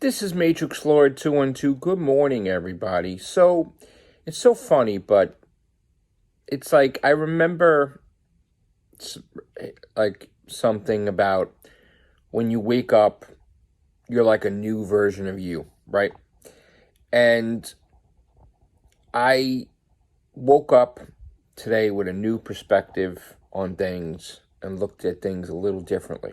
This is Matrix Lord 212. Good morning, everybody. So, it's so funny, but it's like I remember like something about when you wake up, you're like a new version of you, right? And I woke up today with a new perspective on things and looked at things a little differently.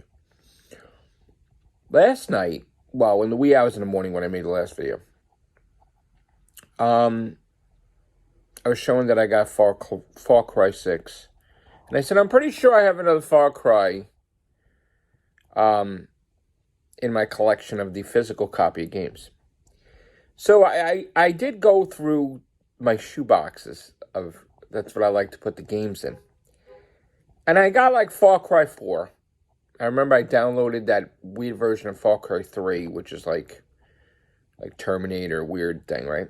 Last night, well, in the wee hours in the morning when I made the last video, I was showing that I got Far Cry 6. And I said, I'm pretty sure I have another Far Cry in my collection of the physical copy of games. So I did go through my shoe boxes of, that's what I like to put the games in. And I got like Far Cry 4. I remember I downloaded that weird version of Far Cry 3, which is like Terminator weird thing, right?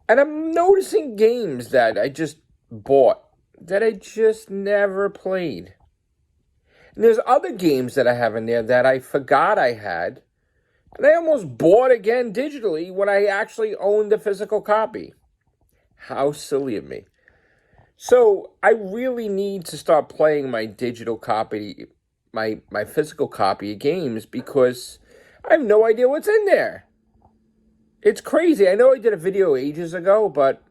And I'm noticing games that I just bought that I just never played. And there's other games that I have in there that I forgot I had. And I almost bought again digitally when I actually owned the physical copy. How silly of me. So I really need to start playing my digital copy, my physical copy of games, because I have no idea what's in there. It's crazy. I know I did a video ages ago, but,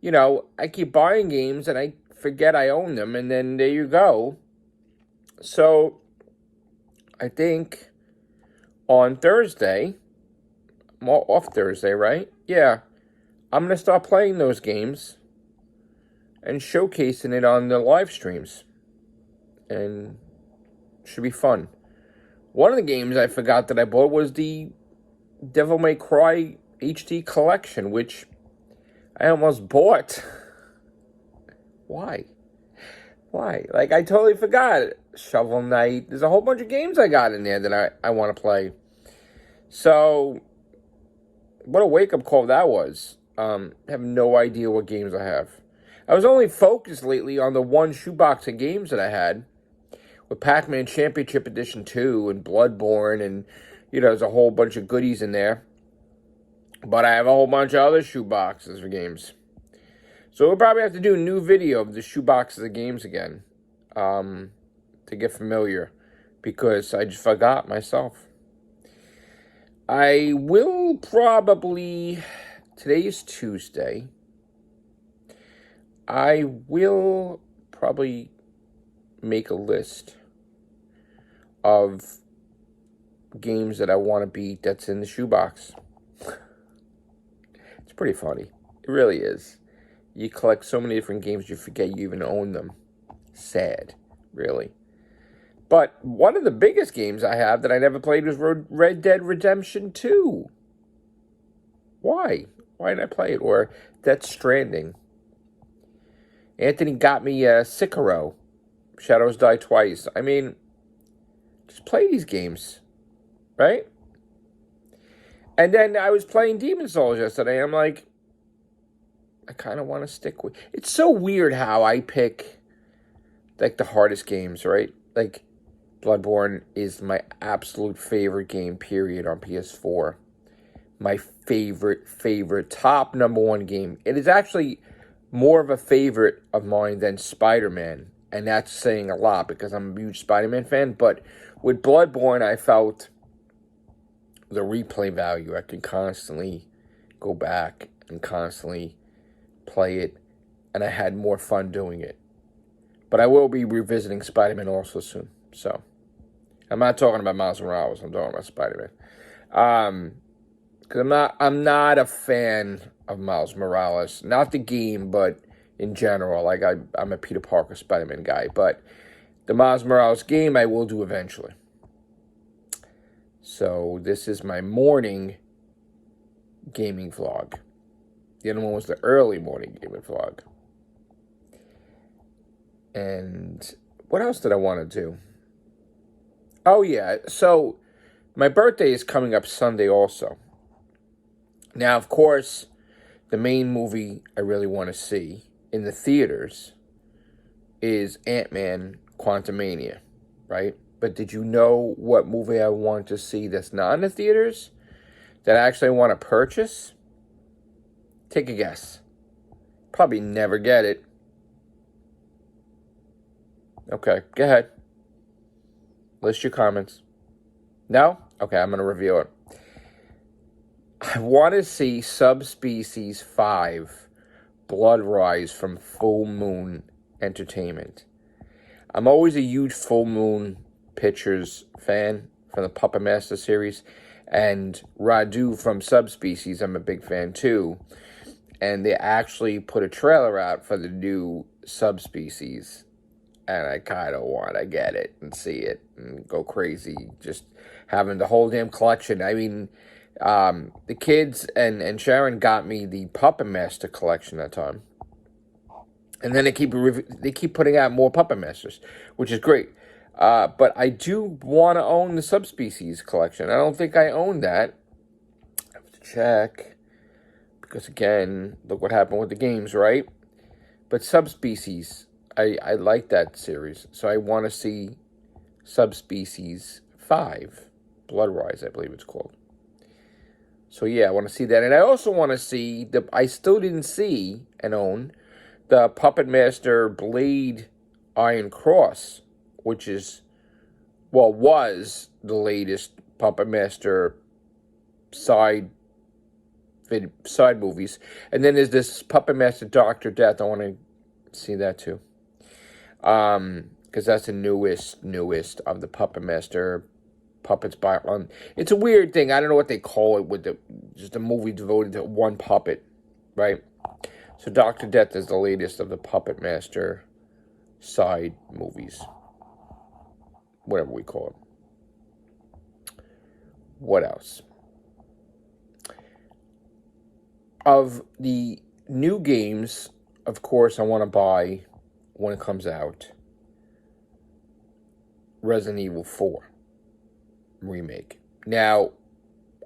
you know, I keep buying games and I forget I own them, and then there you go. So, I think on Thursday, I'm off Thursday, right? Yeah. I'm going to start playing those games and showcasing it on the live streams. And it should be fun. One of the games I forgot that I bought was the Devil May Cry HD collection, which I almost bought. Why? Like, I totally forgot. Shovel Knight. There's a whole bunch of games I got in there that I want to play. So, what a wake-up call that was. I have no idea what games I have. I was only focused lately on the one shoebox of games that I had, with Pac-Man Championship Edition 2 and Bloodborne, and, you know, there's a whole bunch of goodies in there. But I have a whole bunch of other shoeboxes for games. So we'll probably have to do a new video of the shoeboxes of games again, to get familiar, because I just forgot myself. I will probably, today is Tuesday, I will probably make a list of games that I want to beat that's in the shoebox. It's pretty funny. It really is. You collect so many different games, you forget you even own them. Sad, really. But one of the biggest games I have that I never played was Red Dead Redemption 2. Why? Why didn't I play it? Or Death Stranding. Anthony got me Sekiro. Shadows Die Twice. I mean, just play these games, right? And then I was playing Demon's Souls yesterday. I'm like, I kind of want to stick with... It's so weird how I pick, like, the hardest games, right? Like, Bloodborne is my absolute favorite game, period, on PS4. My favorite, top number one game. It is actually more of a favorite of mine than Spider-Man. And that's saying a lot, because I'm a huge Spider-Man fan. But with Bloodborne, I felt the replay value. I can constantly go back and constantly play it, and I had more fun doing it. But I will be revisiting Spider-Man also soon. So, I'm not talking about Miles Morales. I'm talking about Spider-Man. Because I'm not a fan of Miles Morales. Not the game, but in general. Like, I'm a Peter Parker Spider-Man guy. But the Miles Morales game I will do eventually. So, this is my morning gaming vlog. The other one was the early morning gaming vlog. And what else did I want to do? Oh, yeah. So, my birthday is coming up Sunday also. Now, of course, the main movie I really want to see in the theaters is Ant-Man Quantumania, right? but did you know what movie I want to see that's not in the theaters? That I actually want to purchase? Take a guess. Probably never get it. Okay, go ahead. List your comments. No? Okay, I'm going to review it. I want to see Subspecies 5, Blood Rise from Full Moon Entertainment. I'm always a huge Full Moon Pictures fan from the Puppet Master series. And Radu from Subspecies, I'm a big fan too. And they actually put a trailer out for the new Subspecies. And I kind of want to get it and see it and go crazy. Just having the whole damn collection. I mean, the kids and Sharon got me the Puppet Master collection that time. And then they keep putting out more Puppet Masters, which is great. But I do want to own the Subspecies collection. I don't think I own that. I have to check. Because again, look what happened with the games, right? But Subspecies, I like that series. So I want to see Subspecies 5. Blood Rise, I believe it's called. So yeah, I want to see that. And I also want to see, I still didn't see and own the Puppet Master Blade Iron Cross, which is, well, was the latest Puppet Master side movies. And then there's this Puppet Master Dr. Death. I want to see that too. Because that's the newest of the Puppet Master puppets by on. It's a weird thing. I don't know what they call it with just a movie devoted to one puppet, right? So Dr. Death is the latest of the Puppet Master side movies. Whatever we call it. What else? Of the new games, of course, I want to buy, when it comes out, Resident Evil 4 remake. Now,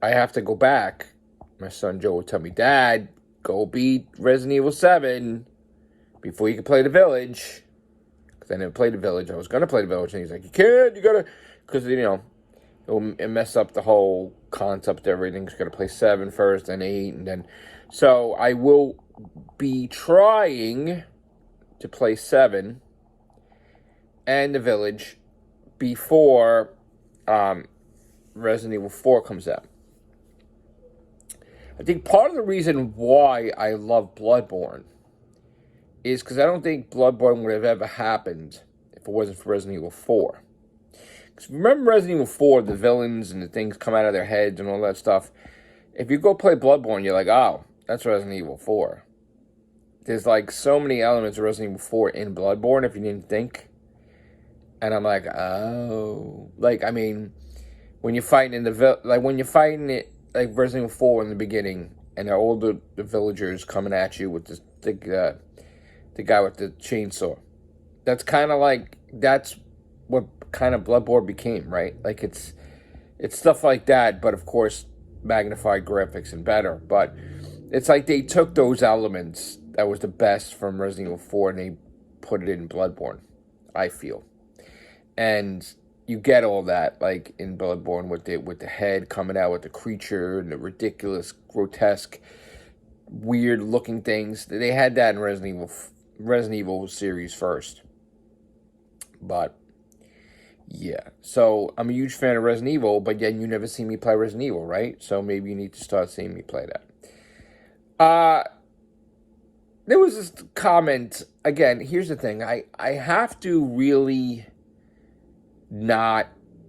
I have to go back. My son Joe would tell me, Dad, go beat Resident Evil 7 before you can play the Village. Because I never played the Village. I was going to play the Village. And he's like, you can't. You got to. Because, it'll mess up the whole concept of everything. He's got to play 7 first, then 8, and then. So I will be trying to play 7 and the Village before Resident Evil 4 comes out. I think part of the reason why I love Bloodborne is because I don't think Bloodborne would have ever happened if it wasn't for Resident Evil 4. Because remember Resident Evil 4, the villains and the things come out of their heads and all that stuff. If you go play Bloodborne, you're like, oh, that's Resident Evil 4. There's like so many elements of Resident Evil 4 in Bloodborne if you didn't think. And I'm like, oh. Like, I mean, when you're fighting when you're fighting it, like Resident Evil 4 in the beginning, and all the villagers coming at you with the guy with the chainsaw. That's kind of like, that's what kind of Bloodborne became, right? Like, it's stuff like that, but of course, magnified graphics and better. But it's like they took those elements that was the best from Resident Evil 4 and they put it in Bloodborne, I feel. And you get all that, like, in Bloodborne with the head coming out with the creature and the ridiculous, grotesque, weird-looking things. They had that in Resident Evil series first. But, yeah. So, I'm a huge fan of Resident Evil, but yet you never see me play Resident Evil, right? So, maybe you need to start seeing me play that. There was this comment, again, here's the thing. I have to really not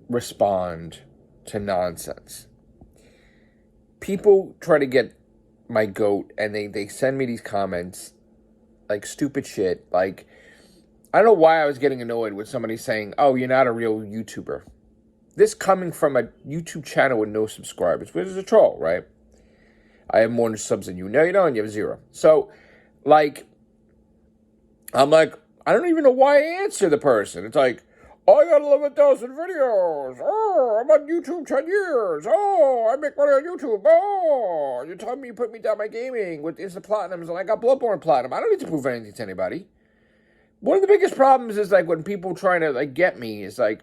respond to nonsense. People try to get my goat and they send me these comments like stupid shit. Like, I don't know why I was getting annoyed with somebody saying, oh, you're not a real YouTuber. This coming from a YouTube channel with no subscribers, which is a troll, right? I have more subs than you. No, you don't. You have 0. So, like, I'm like, I don't even know why I answer the person. It's like, oh, I got 11,000 videos. Oh, I'm on YouTube 10 years. Oh, I make money on YouTube. Oh, you're telling me you put me down my gaming with Instant Platinums and I got Bloodborne Platinum. I don't need to prove anything to anybody. One of the biggest problems is, like, when people trying to, like, get me is, like,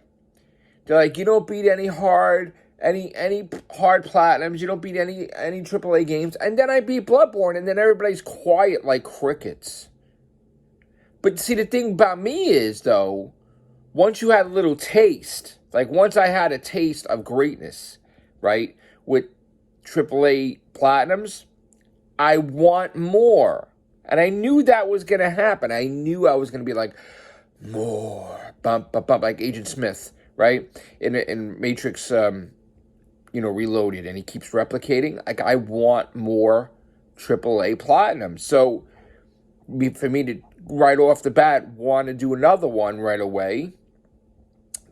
They're like, you don't beat any hard platinums. You don't beat any AAA games. And then I beat Bloodborne, and then everybody's quiet like crickets. But see, the thing about me is, though, once you had a little taste, like once I had a taste of greatness, right, with AAA platinums, I want more. And I knew that was going to happen. I knew I was going to be like, more, bump, bump, bump, like Agent Smith, right? In Matrix, Reloaded, and he keeps replicating. Like, I want more AAA platinum. So, for me to right off the bat want to do another one right away,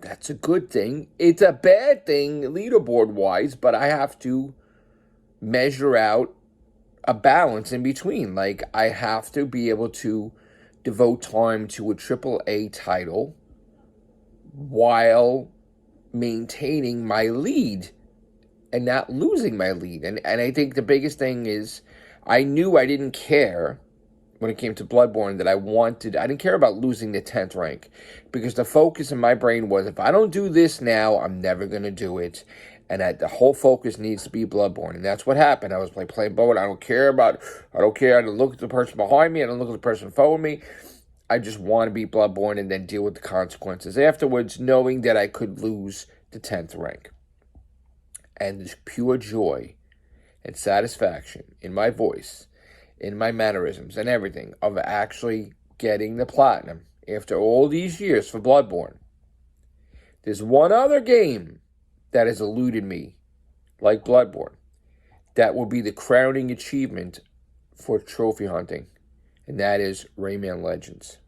that's a good thing. It's a bad thing leaderboard-wise, but I have to measure out a balance in between. Like, I have to be able to devote time to a AAA title while maintaining my lead and not losing my lead. And I think the biggest thing is I knew I didn't care when it came to Bloodborne that I didn't care about losing the 10th rank, because the focus in my brain was, if I don't do this now, I'm never going to do it. And the whole focus needs to be Bloodborne. And that's what happened. I was playing Bloodborne. I don't care. I don't look at the person behind me. I don't look at the person following me. I just want to beat Bloodborne and then deal with the consequences afterwards, knowing that I could lose the 10th rank. And there's pure joy and satisfaction in my voice, in my mannerisms and everything, of actually getting the platinum after all these years for Bloodborne. There's one other game that has eluded me, like Bloodborne, that will be the crowning achievement for trophy hunting, and that is Rayman Legends.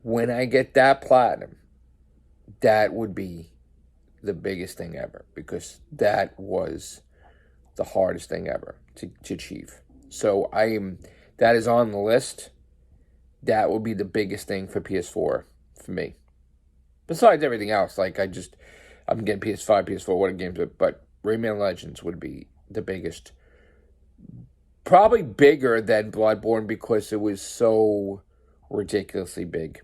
When I get that platinum, that would be the biggest thing ever, because that was the hardest thing ever to achieve. So that is on the list. That would be the biggest thing for PS4 for me. Besides everything else, like I'm getting PS5, PS4, what games, but Rayman Legends would be the biggest. Probably bigger than Bloodborne because it was so ridiculously big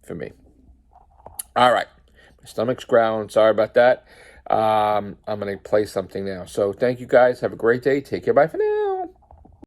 for me. All right. My stomach's growling. Sorry about that. I'm going to play something now. So thank you guys. Have a great day. Take care. Bye for now.